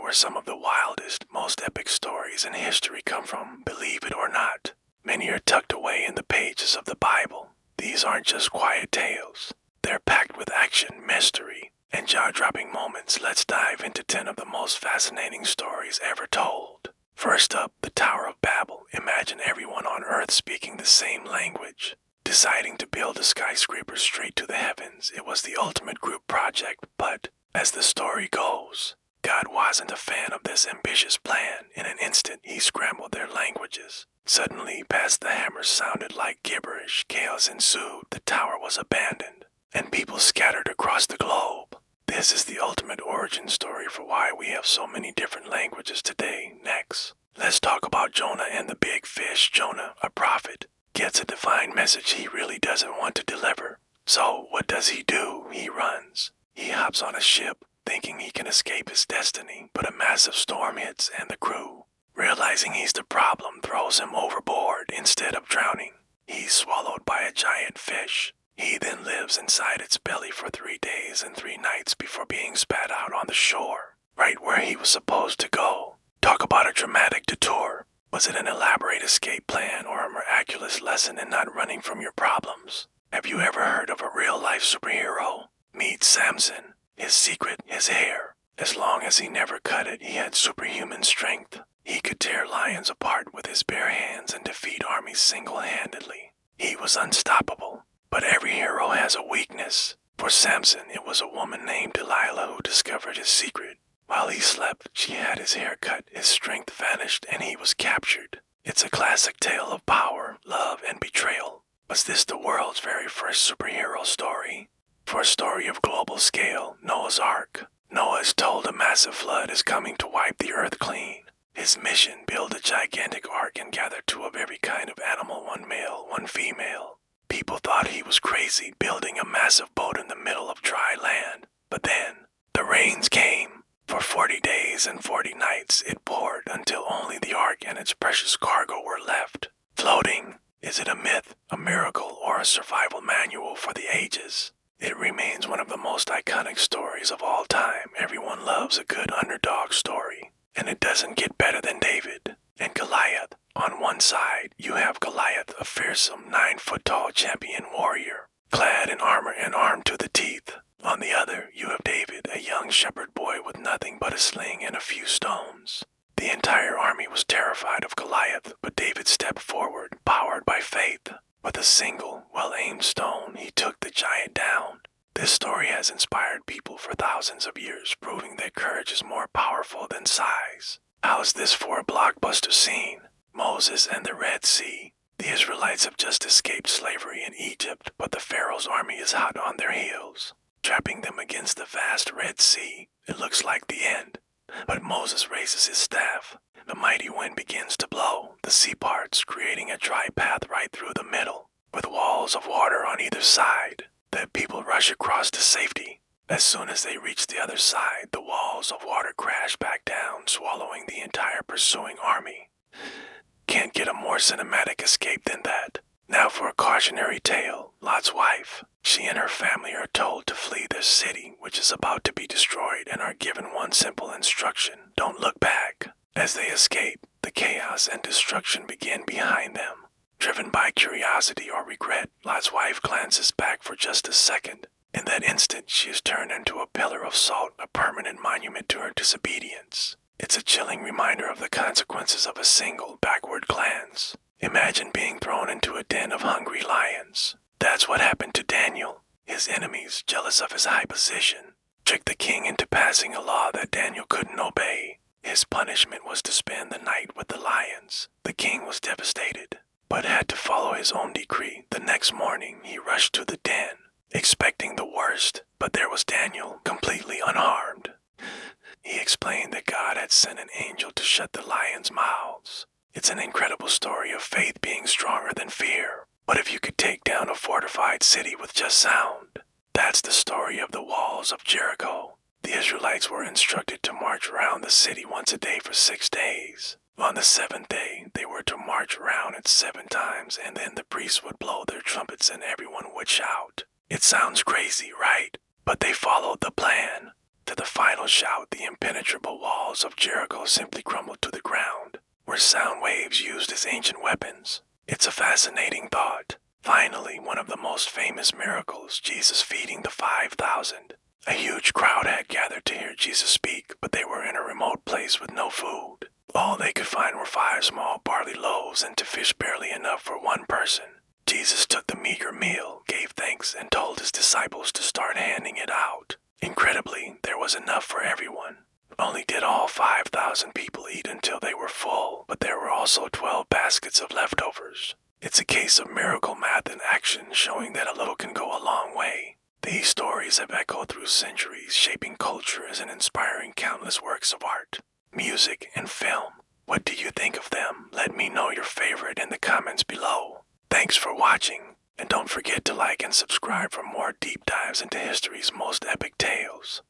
where some of the wildest, most epic stories in history come from, believe it or not. Many are tucked away in the pages of the Bible. These aren't just quiet tales. They're packed with action, mystery, and jaw-dropping moments. Let's dive into 10 of the most fascinating stories ever told. First up, the Tower of Babel. Imagine everyone on Earth speaking the same language. Deciding to build a skyscraper straight to the heavens, it was the ultimate group project, but as the story goes, God wasn't a fan of this ambitious plan. In an instant, he scrambled their languages. Suddenly, past the hammers sounded like gibberish. Chaos ensued, the tower was abandoned, and people scattered across the globe. This is the ultimate origin story for why we have so many different languages today. Next, let's talk about Jonah and the big fish. Jonah, a prophet, gets a divine message he really doesn't want to deliver. So what does he do? He runs. He hops on a ship, thinking he can escape his destiny, but a massive storm hits and the crew, realizing he's the problem, throws him overboard. Instead of drowning, he's swallowed by a giant fish. He then lives inside its belly for 3 days and 3 nights before being spat out on the shore, right where he was supposed to go. Talk about a dramatic detour. Was it an elaborate escape plan or a miraculous lesson in not running from your problems? Have you ever heard of a real-life superhero? Meet Samson. His secret, his hair. As long as he never cut it, he had superhuman strength. He could tear lions apart with his bare hands and defeat armies single-handedly. He was unstoppable. But every hero has a weakness. For Samson, it was a woman named Delilah who discovered his secret. While he slept, she had his hair cut, his strength vanished, and he was captured. It's a classic tale of power, love, and betrayal. Was this the world's very first superhero story? For a story of global scale, Noah's Ark. Noah is told a massive flood is coming to wipe the earth clean. His mission, build a gigantic ark and gather 2 of every kind of animal, 1 male, 1 female. People thought he was crazy, building a massive boat in the middle of dry land. But then, the rains came. For 40 days and 40 nights it poured until only the ark and its precious cargo were left, floating. Is it a myth, a miracle, or a survival manual for the ages? It remains one of the most iconic stories of all time. Everyone loves a good underdog story, and it doesn't get better than David and Goliath. On one side, you have Goliath, a fearsome 9-foot-tall champion warrior, clad in armor and armed to the teeth. On the other, you have David, a young shepherd boy with nothing but a sling and a few stones. The entire army was terrified of Goliath, but David stepped forward, powered by faith. With a single, well-aimed stone, he took the giant down. This story has inspired people for thousands of years, proving that courage is more powerful than size. How's this for a blockbuster scene? Moses and the Red Sea. The Israelites have just escaped slavery in Egypt, but the Pharaoh's army is hot on their heels, trapping them against the vast Red Sea. It looks like the end, but Moses raises his staff. The mighty wind begins to blow. The sea parts, creating a dry path right through the middle, with walls of water on either side. The people rush across to safety. As soon as they reach the other side, the walls of water crash back down, swallowing the entire pursuing army. Can't get a more cinematic escape than that. Now for a cautionary tale. Lot's wife. She and her family are told to flee their city, which is about to be destroyed, and are given one simple instruction: don't look back. As they escape, the chaos and destruction begin behind them. Driven by curiosity or regret, Lot's wife glances back for just a second. In that instant, she is turned into a pillar of salt, a permanent monument to her disobedience. It's a chilling reminder of the consequences of a single, backward glance. Imagine being thrown into a den of hungry lions. That's what happened to Daniel. His enemies, jealous of his high position, tricked the king into passing a law that Daniel couldn't obey. His punishment was to spend the night with the lions. The king was devastated, but had to follow his own decree. The next morning, he rushed to the den, expecting the worst, but there was Daniel, completely unharmed. He explained that God had sent an angel to shut the lions' mouths. It's an incredible story of faith being stronger than fear. But if you could take down a fortified city with just sound, that's the story of the walls of Jericho. The Israelites were instructed to march around the city once a day for 6 days. On the 7th day, they were to march around it 7 times, and then the priests would blow their trumpets and everyone would shout. It sounds crazy, right? But they followed the plan. To the final shout, the impenetrable walls walls of Jericho simply crumbled to the ground? Were sound waves used as ancient weapons? It's a fascinating thought. Finally, one of the most famous miracles, Jesus feeding the 5,000. A huge crowd had gathered to hear Jesus speak, but they were in a remote place with no food. All they could find were 5 small barley loaves and 2 fish barely enough for one person. Jesus took the meager meal, gave thanks, and told his disciples to start handing it out. Incredibly, there was enough for everyone. Only did all 5,000 people eat until they were full, but there were also 12 baskets of leftovers. It's a case of miracle math in action, showing that a little can go a long way. These stories have echoed through centuries, shaping cultures and inspiring countless works of art, music, and film. What do you think of them? Let me know your favorite in the comments below. Thanks for watching, and don't forget to like and subscribe for more deep dives into history's most epic tales.